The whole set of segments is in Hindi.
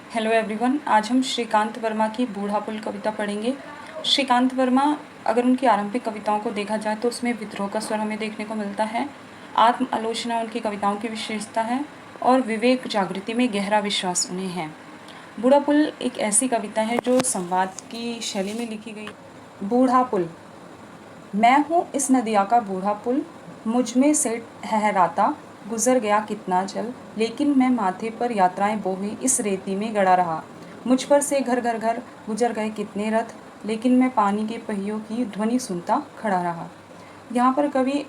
Hello everyone. आज हम श्रीकांत वर्मा की बूढ़ा पुल कविता पढ़ेंगे। श्रीकांत वर्मा, अगर उनकी आरंभिक कविताओं को देखा जाए तो उसमें विद्रोह का स्वर हमें देखने को मिलता है। आत्म आलोचना उनकी कविताओं की विशेषता है और विवेक जागृति में गहरा विश्वास उन्हें है। बूढ़ा पुल एक ऐसी कविता है जो संवाद की शैली में लिखी गई। बूढ़ा पुल। मैं हूँ इस नदिया का बूढ़ा पुल, मुझ में से ठहराता गुजर गया कितना जल, लेकिन मैं माथे पर यात्राएं बोहे इस रेती में गड़ा रहा। मुझ पर से घर घर घर गुजर गए कितने रथ, लेकिन मैं पानी के पहियों की ध्वनि सुनता खड़ा रहा। यहाँ पर कवि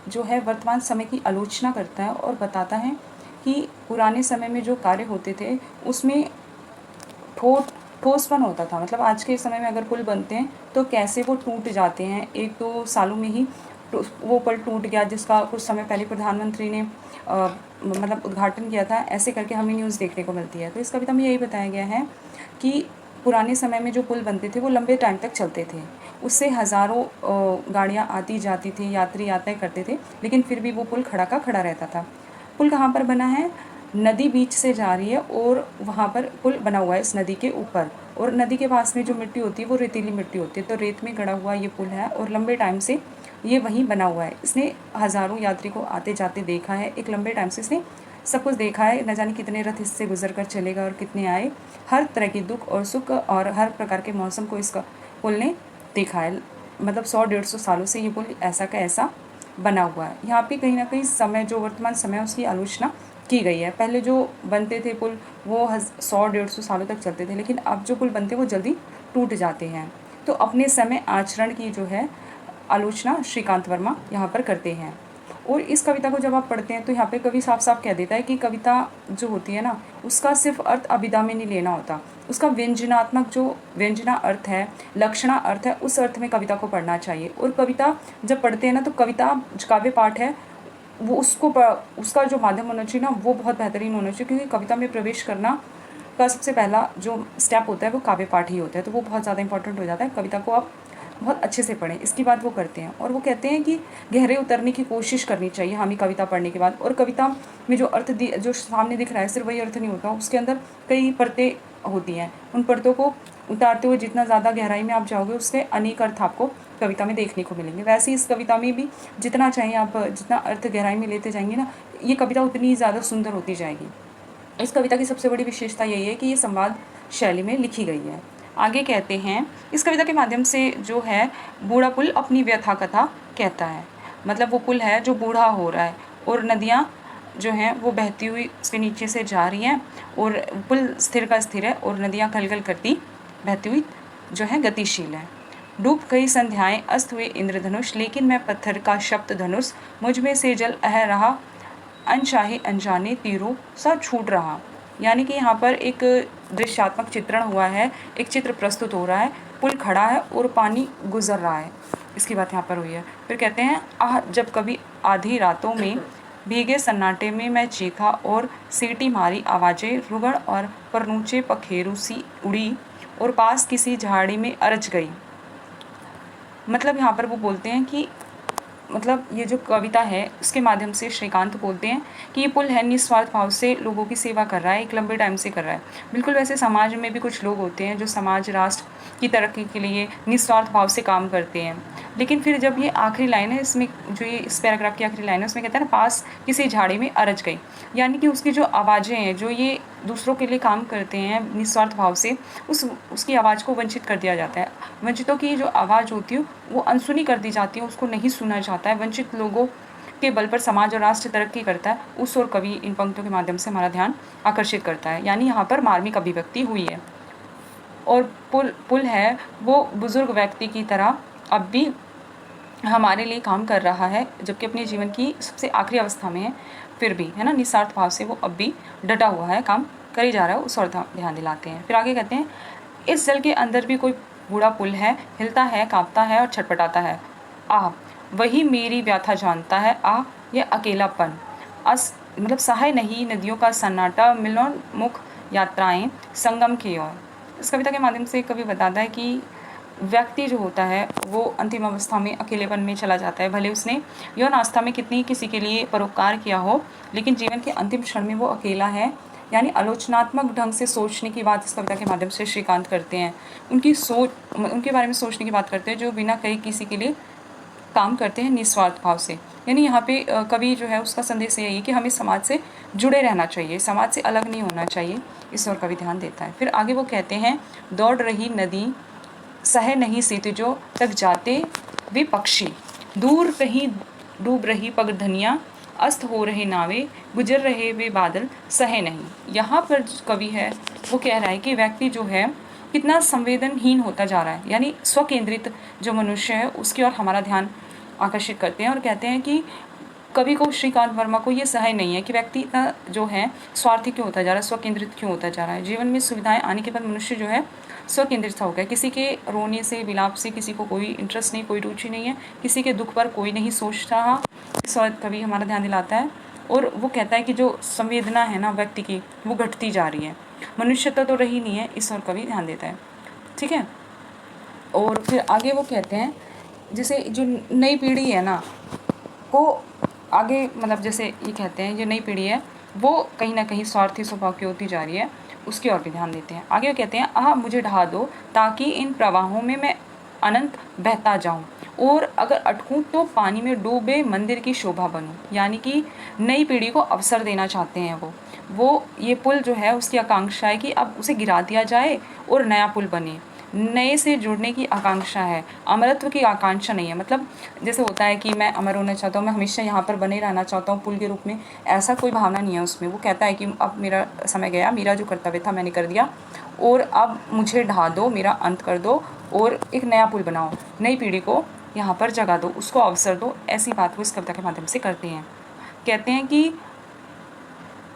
जो है वर्तमान समय की आलोचना करता है और बताता है कि पुराने समय में जो कार्य होते थे उसमें ठोसपन होता था। मतलब आज के समय में अगर पुल बनते हैं तो कैसे वो टूट जाते हैं, 1-2 सालों में ही वो पुल टूट गया जिसका कुछ समय पहले प्रधानमंत्री ने मतलब उद्घाटन किया था। ऐसे करके हमें न्यूज़ देखने को मिलती है। तो इस कविता में यही बताया गया है कि पुराने समय में जो पुल बनते थे वो लंबे टाइम तक चलते थे, उससे हज़ारों गाड़ियाँ आती जाती थी, यात्री यातायात करते थे, लेकिन फिर भी वो पुल खड़ा का खड़ा रहता था। पुल कहाँ पर बना है? नदी बीच से जा रही है और वहाँ पर पुल बना हुआ है इस नदी के ऊपर, और नदी के पास में जो मिट्टी होती है वो रेतीली मिट्टी होती है। तो रेत में गड़ा हुआ ये पुल है और लंबे टाइम से ये वहीं बना हुआ है। इसने हज़ारों यात्री को आते जाते देखा है। एक लंबे टाइम से इसने सब कुछ देखा है। न जाने कितने रथ इससे गुजर कर चलेगा और कितने आए। हर तरह की दुख और सुख और हर प्रकार के मौसम को इसका पुल ने देखा है। मतलब 100-150 सालों से ये पुल ऐसा का ऐसा बना हुआ है। यहाँ पे कहीं ना कहीं समय, जो वर्तमान समय है, उसकी आलोचना की गई है। पहले जो बनते थे पुल वो 100-150 सालों तक चलते थे, लेकिन अब जो पुल बनते हैं वो जल्दी टूट जाते हैं। तो अपने समय आचरण की जो है आलोचना श्रीकांत वर्मा यहाँ पर करते हैं। और इस कविता को जब आप पढ़ते हैं तो यहाँ पे कवि साफ साफ कह देता है कि कविता जो होती है ना, उसका सिर्फ अर्थ अभिधा में नहीं लेना होता, उसका व्यंजनात्मक जो व्यंजना अर्थ है, लक्षणा अर्थ है, उस अर्थ में कविता को पढ़ना चाहिए। और कविता जब पढ़ते हैं ना तो कविता जो काव्य पाठ है वो उसका जो माध्यम होना चाहिए ना वो बहुत बेहतरीन होना चाहिए, क्योंकि कविता में प्रवेश करना का सबसे पहला जो स्टेप होता है वो काव्य पाठ ही होता है। तो वो बहुत ज़्यादा इंपॉर्टेंट हो जाता है। कविता को आप बहुत अच्छे से पढ़ें, इसकी बात वो करते हैं। और वो कहते हैं कि गहरे उतरने की कोशिश करनी चाहिए हमें कविता पढ़ने के बाद। और कविता में जो अर्थ जो सामने दिख रहा है सिर्फ वही अर्थ नहीं होता, उसके अंदर कई परतें होती हैं। उन परतों को उतारते हुए जितना ज़्यादा गहराई में आप जाओगे उससे अनेक अर्थ आपको कविता में देखने को मिलेंगे। वैसे इस कविता में भी जितना चाहिए आप जितना अर्थ गहराई में लेते जाएंगे ना, ये कविता उतनी ज़्यादा सुंदर होती जाएगी। इस कविता की सबसे बड़ी विशेषता यही है कि ये संवाद शैली में लिखी गई है। आगे कहते हैं, इस कविता के माध्यम से जो है बूढ़ा पुल अपनी व्यथा कथा कहता है। मतलब वो पुल है जो बूढ़ा हो रहा है और नदियाँ जो हैं वो बहती हुई उसके नीचे से जा रही हैं, और पुल स्थिर का स्थिर है और नदियाँ गल करती बहती हुई जो है गतिशील है। डूब गई संध्याएं, अस्त हुए इंद्रधनुष, लेकिन मैं पत्थर का शब्द धनुष, मुझ में से जल अह रहा, अनचाहे अनजाने तीरों सा छूट रहा। यानी कि यहाँ पर एक दृश्यात्मक चित्रण हुआ है, एक चित्र प्रस्तुत हो रहा है। पुल खड़ा है और पानी गुजर रहा है, इसकी बात यहाँ पर हुई है। फिर कहते हैं, आह जब कभी आधी रातों में भीगे सन्नाटे में मैं चीखा और सीटी मारी आवाज़ें रुगड़ और परनूचे पखेरु सी उड़ी और पास किसी झाड़ी में अरच गई। मतलब यहाँ पर वो बोलते हैं कि मतलब ये जो कविता है उसके माध्यम से श्रीकांत बोलते हैं कि ये पुल है निस्वार्थ भाव से लोगों की सेवा कर रहा है, एक लंबे टाइम से कर रहा है। बिल्कुल वैसे समाज में भी कुछ लोग होते हैं जो समाज राष्ट्र की तरक्की के लिए निस्वार्थ भाव से काम करते हैं। लेकिन फिर जब ये आखिरी लाइन है इसमें, जो ये इस पैराग्राफ की आखिरी लाइन है उसमें कहता है ना, पास किसी झाड़ी में अरच गई। यानी कि उसकी जो आवाज़ें हैं, जो ये दूसरों के लिए काम करते हैं निस्वार्थ भाव से, उसकी आवाज़ को वंचित कर दिया जाता है। वंचितों की जो आवाज़ होती है वो अनसुनी कर दी जाती है, उसको नहीं सुना जाता है। वंचित लोगों के बल पर समाज और राष्ट्र तरक्की करता है, उस ओर कवि इन पंक्तियों के माध्यम से हमारा ध्यान आकर्षित करता है। यानी यहाँ पर मार्मिक अभिव्यक्ति हुई है। और पुल है वो बुजुर्ग व्यक्ति की तरह अब भी हमारे लिए काम कर रहा है, जबकि अपने जीवन की सबसे आखिरी अवस्था में है, फिर भी है ना निस्वार्थ भाव से वो अब भी डटा हुआ है, काम कर ही जा रहा है, उस और ध्यान दिलाते हैं। फिर आगे कहते हैं, इस जल के अंदर भी कोई बूढ़ा पुल है, हिलता है, कांपता है और छटपटाता है। आह वही मेरी व्यथा जानता है, आह ये अकेलापन, मतलब सहाय नहीं नदियों का सन्नाटा, मिलोन्मुख यात्राएं संगम की ओर। इस कविता के माध्यम से कवि बताता है कि व्यक्ति जो होता है वो अंतिम अवस्था में अकेलेपन में चला जाता है। भले उसने यौन आस्था में कितनी किसी के लिए परोपकार किया हो, लेकिन जीवन के अंतिम क्षण में वो अकेला है, यानी आलोचनात्मक ढंग से सोचने की बात इस कविता के माध्यम से श्रीकांत करते हैं। उनके बारे में सोचने की बात करते हैं जो बिना कहीं किसी के लिए काम करते हैं निस्वार्थ भाव से। यानी यहाँ पे कवि जो है उसका संदेश यही है कि हमें समाज से जुड़े रहना चाहिए, समाज से अलग नहीं होना चाहिए, इस ओर कवि ध्यान देता है। फिर आगे वो कहते हैं, दौड़ रही नदी सह नहीं क्षितिजों तक जाते वे पक्षी, दूर कहीं डूब रही पगडंडियाँ, अस्त हो रहे नावे, गुजर रहे वे बादल सहे नहीं। यहाँ पर कवि है वो कह रहा है कि व्यक्ति जो है कितना संवेदनहीन होता जा रहा है, यानी स्वकेंद्रित जो मनुष्य है उसकी ओर हमारा ध्यान आकर्षित करते हैं और कहते हैं कि कवि को, श्रीकांत वर्मा को ये सहज नहीं है कि व्यक्ति इतना जो है स्वार्थी क्यों होता जा रहा है, स्वकेंद्रित क्यों होता जा रहा है। जीवन में सुविधाएं आने के बाद मनुष्य जो है स्वकेंद्रित हो गया, किसी के रोने से विलाप से किसी को कोई इंटरेस्ट नहीं, कोई रुचि नहीं है, किसी के दुख पर कोई नहीं सोच रहा। इस ओर कवि हमारा ध्यान दिलाता है और वो कहता है कि जो संवेदना है ना व्यक्ति की वो घटती जा रही है, मनुष्यता तो रही नहीं है, इस ओर कवि ध्यान देता है। ठीक है, और फिर आगे वो कहते हैं जैसे जो नई पीढ़ी है ना को आगे, मतलब जैसे ये कहते हैं जो नई पीढ़ी है वो कहीं ना कहीं स्वार्थी स्वभाव की होती जा रही है, उसकी ओर भी ध्यान देते हैं। आगे वो कहते हैं, आह मुझे ढहा दो ताकि इन प्रवाहों में मैं अनंत बहता जाऊं, और अगर अटकूं तो पानी में डूबे मंदिर की शोभा बनूं। यानी कि नई पीढ़ी को अवसर देना चाहते हैं वो ये पुल जो है उसकी आकांक्षा है कि अब उसे गिरा दिया जाए और नया पुल बने, नए से जुड़ने की आकांक्षा है, अमरत्व की आकांक्षा नहीं है। मतलब जैसे होता है कि मैं अमर होना चाहता हूँ, मैं हमेशा यहाँ पर बने रहना चाहता हूँ पुल के रूप में, ऐसा कोई भावना नहीं है उसमें। वो कहता है कि अब मेरा समय गया, मेरा जो कर्तव्य था मैंने कर दिया और अब मुझे ढा दो, मेरा अंत कर दो और एक नया पुल बनाओ, नई पीढ़ी को यहाँ पर जगा दो, उसको अवसर दो। ऐसी बात वो इस कविता के माध्यम से करते हैं। कहते हैं कि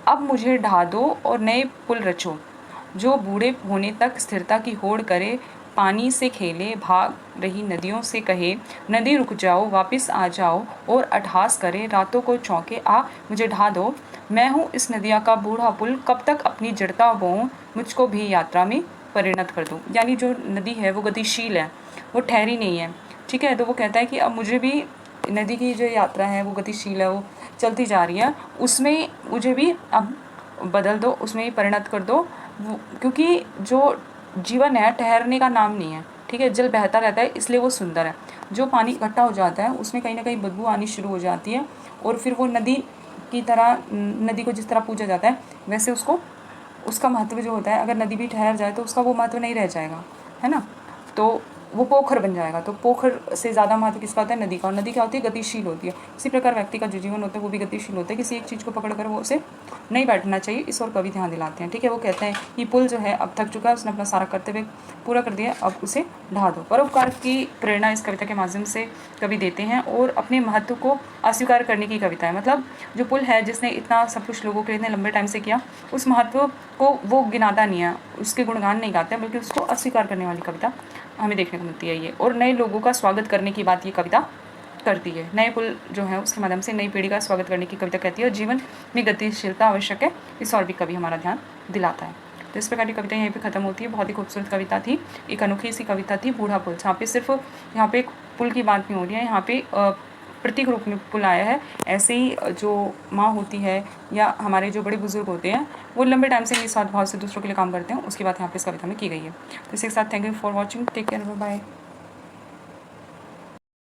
अब मुझे ढा दो और नए पुल रचो, जो बूढ़े होने तक स्थिरता की होड़ करे, पानी से खेले, भाग रही नदियों से कहे, नदी रुक जाओ वापस आ जाओ, और अट्ठास करे रातों को चौंके, आ मुझे ढा दो, मैं हूँ इस नदिया का बूढ़ा पुल, कब तक अपनी जड़ता बोऊं, मुझको भी यात्रा में परिणत कर दूं। यानी जो नदी है वो गतिशील है, वो ठहरी नहीं है। ठीक है, तो वो कहता है कि अब मुझे भी नदी की जो यात्रा है वो गतिशील है, वो चलती जा रही है, उसमें मुझे भी अब बदल दो, उसमें ही परिणत कर दो। क्योंकि जो जीवन है ठहरने का नाम नहीं है। ठीक है, जल बहता रहता है इसलिए वो सुंदर है। जो पानी इकट्ठा हो जाता है उसमें कहीं ना कहीं बदबू आनी शुरू हो जाती है, और फिर वो नदी की तरह, नदी को जिस तरह पूजा जाता है वैसे उसको, उसका महत्व जो होता है, अगर नदी भी ठहर जाए तो उसका वो महत्व नहीं रह जाएगा, है ना। तो वो पोखर बन जाएगा। तो पोखर से ज़्यादा महत्व किसका होता है? नदी का। और नदी क्या होती है? गतिशील होती है। इसी प्रकार व्यक्ति का जो जीवन होता है वो भी गतिशील होता है, किसी एक चीज़ को पकड़ कर वो उसे नहीं बैठना चाहिए, इस और कवि ध्यान दिलाते हैं। ठीक है, वो कहते हैं कि पुल जो है अब थक चुका है, उसने अपना सारा कर्तव्य पूरा कर दिया, अब उसे ढा दो। परोपकार की प्रेरणा इस कविता के माध्यम से कवि देते हैं और अपने महत्व को अस्वीकार करने की कविता है। मतलब जो पुल है जिसने इतना सब कुछ लोगों के लिए इतने लंबे टाइम से किया, उस महत्व को वो गिनाता नहीं है, उसके गुणगान नहीं गाते, बल्कि उसको अस्वीकार करने वाली कविता हमें देखने को मिलती है ये। और नए लोगों का स्वागत करने की बात ये कविता करती है। नए पुल जो है उसके माध्यम से नई पीढ़ी का स्वागत करने की कविता कहती है, और जीवन में गतिशीलता आवश्यक है, इस और भी कवि हमारा ध्यान दिलाता है। तो इस प्रकार की कविता यहीं पे खत्म होती है। बहुत ही खूबसूरत कविता थी, एक अनोखी सी कविता थी, बूढ़ा पुल। जहाँ पे सिर्फ यहाँ पे एक पुल की बात नहीं हो रही है, यहाँ पे प्रतीक रूप में पुल आया है। ऐसे ही जो माँ होती है या हमारे जो बड़े बुजुर्ग होते हैं वो लंबे टाइम से निस्वार्थ भाव से दूसरों के लिए काम करते हैं, उसकी बात यहाँ पे इस कविता में की गई है। तो इसके साथ thank you for watching, take care, bye.